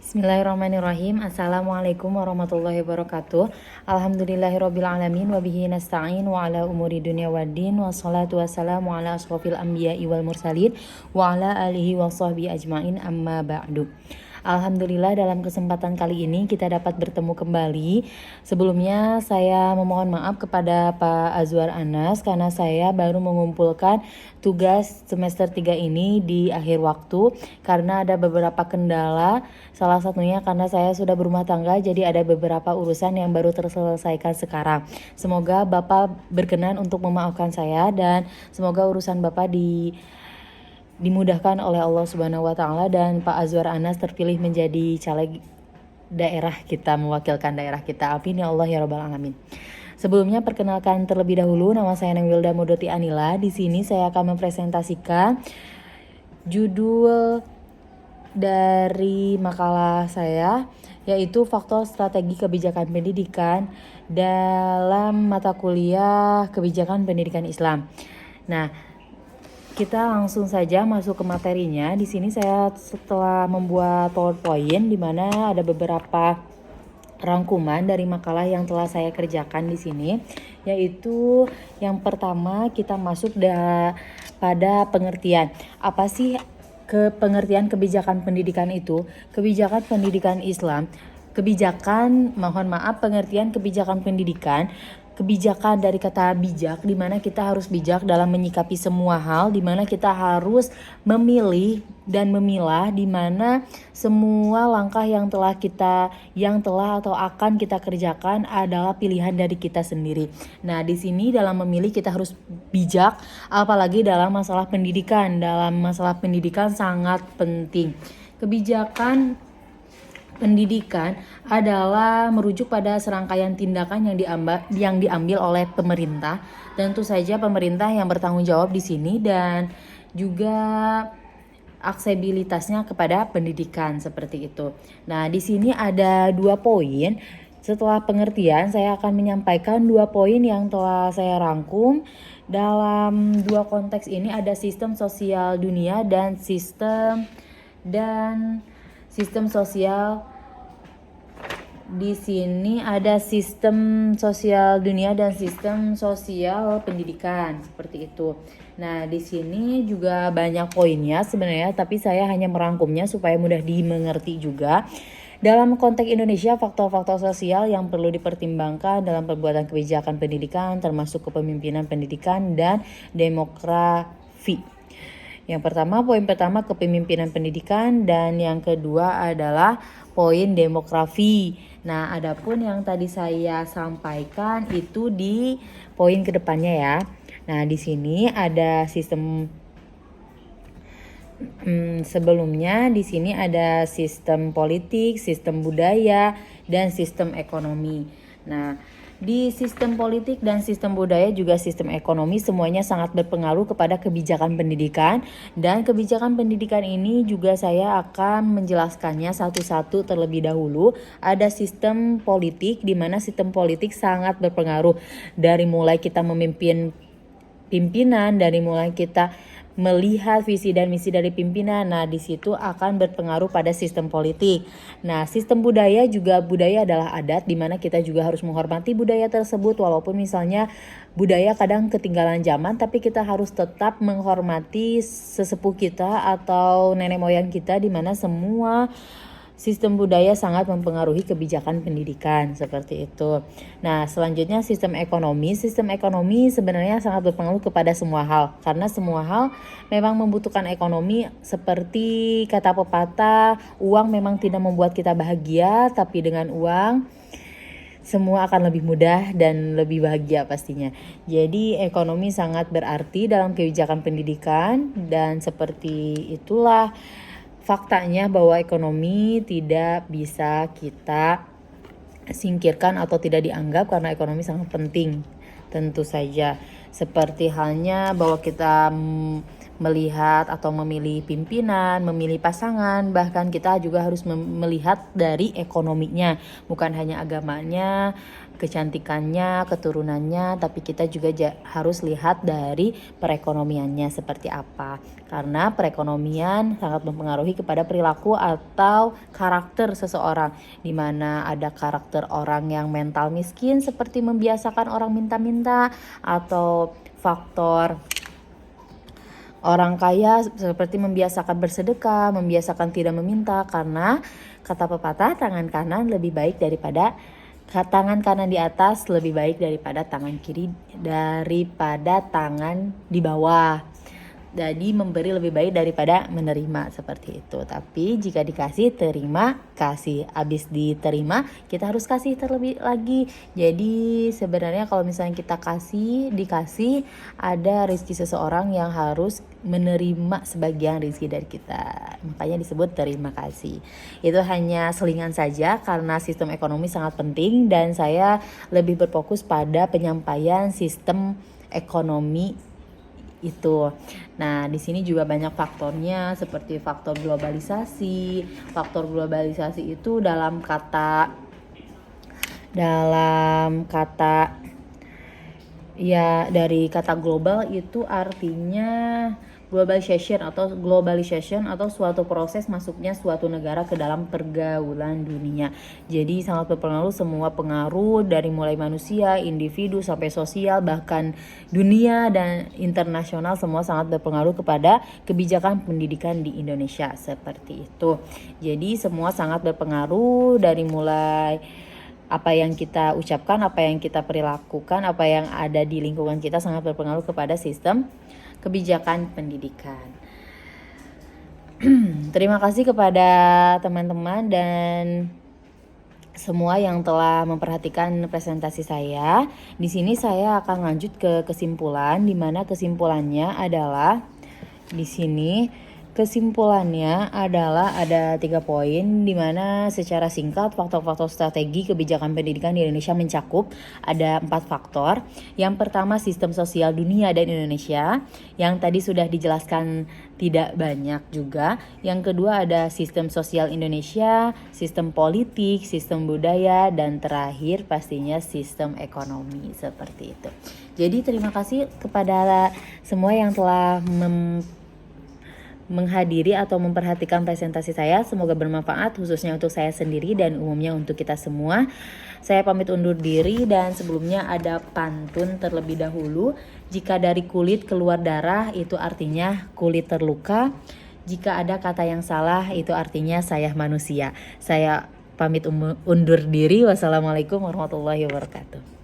Bismillahirrahmanirrahim. Assalamualaikum warahmatullahi wabarakatuh. Alhamdulillahirabbil alamin wa bihi nasta'in wa ala umuri dunya waddin wassalatu wassalamu ala asyrofil anbiya'i wal mursalin wa ala alihi wa sahbihi ajmain amma ba'du. Alhamdulillah dalam kesempatan kali ini kita dapat bertemu kembali. Sebelumnya saya memohon maaf kepada Pak Azwar Anas karena saya baru mengumpulkan tugas semester 3 ini di akhir waktu karena ada beberapa kendala. Salah satunya karena saya sudah berumah tangga, jadi ada beberapa urusan yang baru terselesaikan sekarang. Semoga Bapak berkenan untuk memaafkan saya dan semoga urusan Bapak dimudahkan oleh Allah Subhanahu wa taala dan Pak Azwar Anas terpilih menjadi caleg daerah kita, mewakilkan daerah kita. Amin ya Allah ya rabbal alamin. Sebelumnya perkenalkan terlebih dahulu, nama saya Wilda Modoti Anila. Di sini saya akan mempresentasikan judul dari makalah saya, yaitu faktor strategi kebijakan pendidikan dalam mata kuliah kebijakan pendidikan Islam. Nah, kita langsung saja masuk ke materinya. Di sini saya setelah membuat PowerPoint di mana ada beberapa rangkuman dari makalah yang telah saya kerjakan di sini, yaitu yang pertama kita masuk pada pengertian. Apa sih pengertian kebijakan pendidikan itu? Kebijakan pendidikan Islam, pengertian kebijakan pendidikan. Kebijakan dari kata bijak, di mana kita harus bijak dalam menyikapi semua hal, di mana kita harus memilih dan memilah, di mana semua langkah yang telah atau akan kita kerjakan adalah pilihan dari kita sendiri. Nah, di sini dalam memilih kita harus bijak, apalagi dalam masalah pendidikan. Dalam masalah pendidikan sangat penting. Kebijakan pendidikan adalah merujuk pada serangkaian tindakan yang diambil oleh pemerintah. Tentu saja pemerintah yang bertanggung jawab di sini dan juga aksesibilitasnya kepada pendidikan seperti itu. Nah, di sini ada 2 poin. Setelah pengertian, saya akan menyampaikan 2 poin yang telah saya rangkum. Dalam 2 konteks ini ada sistem sosial dunia dan sistem sosial. Di sini ada sistem sosial dunia dan sistem sosial pendidikan seperti itu. Nah, di sini juga banyak poinnya sebenarnya, tapi saya hanya merangkumnya supaya mudah dimengerti juga. Dalam konteks Indonesia, faktor-faktor sosial yang perlu dipertimbangkan dalam pembuatan kebijakan pendidikan termasuk kepemimpinan pendidikan dan demografi. Poin pertama kepemimpinan pendidikan dan yang kedua adalah poin demografi. Nah, adapun yang tadi saya sampaikan itu di poin kedepannya ya. Nah, di sini ada sebelumnya di sini ada sistem politik, sistem budaya, dan sistem ekonomi. Nah, di sistem politik dan sistem budaya juga sistem ekonomi semuanya sangat berpengaruh kepada kebijakan pendidikan, dan kebijakan pendidikan ini juga saya akan menjelaskannya satu-satu terlebih dahulu. Ada sistem politik di mana sistem politik sangat berpengaruh dari mulai kita memimpin pimpinan, dari mulai kita melihat visi dan misi dari pimpinan. Nah, di situ akan berpengaruh pada sistem politik. Nah, sistem budaya adalah adat, di mana kita juga harus menghormati budaya tersebut, walaupun misalnya budaya kadang ketinggalan zaman, tapi kita harus tetap menghormati sesepuh kita atau nenek moyang kita, di mana semua sistem budaya sangat mempengaruhi kebijakan pendidikan seperti itu. Nah, selanjutnya sistem ekonomi. Sistem ekonomi sebenarnya sangat berpengaruh kepada semua hal, karena semua hal memang membutuhkan ekonomi. Seperti kata pepatah, uang memang tidak membuat kita bahagia, tapi dengan uang semua akan lebih mudah dan lebih bahagia pastinya. Jadi ekonomi sangat berarti dalam kebijakan pendidikan, dan seperti itulah faktanya bahwa ekonomi tidak bisa kita singkirkan atau tidak dianggap, karena ekonomi sangat penting. Tentu saja seperti halnya bahwa kita melihat atau memilih pimpinan, memilih pasangan, bahkan kita juga harus melihat dari ekonominya, bukan hanya agamanya, kecantikannya, keturunannya, tapi kita juga harus lihat dari perekonomiannya seperti apa. Karena perekonomian sangat mempengaruhi kepada perilaku atau karakter seseorang, di mana ada karakter orang yang mental miskin seperti membiasakan orang minta-minta, atau faktor orang kaya seperti membiasakan bersedekah, membiasakan tidak meminta, karena kata pepatah tangan kanan lebih baik daripada tangan kanan di atas lebih baik daripada tangan kiri daripada tangan di bawah. Jadi memberi lebih baik daripada menerima, seperti itu. Tapi jika dikasih, terima kasih. Habis diterima, kita harus kasih terlebih lagi. Jadi sebenarnya kalau misalnya kita dikasih, ada rezeki seseorang yang harus menerima sebagian rezeki dari kita. Makanya disebut terima kasih. Itu hanya selingan saja karena sistem ekonomi sangat penting dan saya lebih berfokus pada penyampaian sistem ekonomi itu. Nah, di sini juga banyak faktornya seperti faktor globalisasi. Faktor globalisasi itu dalam kata ya, dari kata global itu artinya globalization atau suatu proses masuknya suatu negara ke dalam pergaulan dunia. Jadi sangat berpengaruh, semua pengaruh dari mulai manusia, individu sampai sosial, bahkan dunia dan internasional, semua sangat berpengaruh kepada kebijakan pendidikan di Indonesia, seperti itu. Jadi semua sangat berpengaruh dari mulai apa yang kita ucapkan, apa yang kita perilakukan, apa yang ada di lingkungan kita sangat berpengaruh kepada sistem kebijakan pendidikan. Terima kasih kepada teman-teman dan semua yang telah memperhatikan presentasi saya. Di sini saya akan lanjut ke kesimpulan, di mana kesimpulannya adalah di sini. Kesimpulannya adalah ada 3 poin, di mana secara singkat faktor-faktor strategi kebijakan pendidikan di Indonesia mencakup ada 4 faktor. Yang pertama sistem sosial dunia dan Indonesia, yang tadi sudah dijelaskan tidak banyak juga. Yang kedua ada sistem sosial Indonesia, sistem politik, sistem budaya, dan terakhir pastinya sistem ekonomi, seperti itu. Jadi terima kasih kepada semua yang telah menghadiri atau memperhatikan presentasi saya. Semoga bermanfaat khususnya untuk saya sendiri dan umumnya untuk kita semua. Saya pamit undur diri dan sebelumnya ada pantun terlebih dahulu. Jika dari kulit keluar darah itu artinya kulit terluka. Jika ada kata yang salah itu artinya saya manusia. Saya pamit undur diri. Wassalamualaikum warahmatullahi wabarakatuh.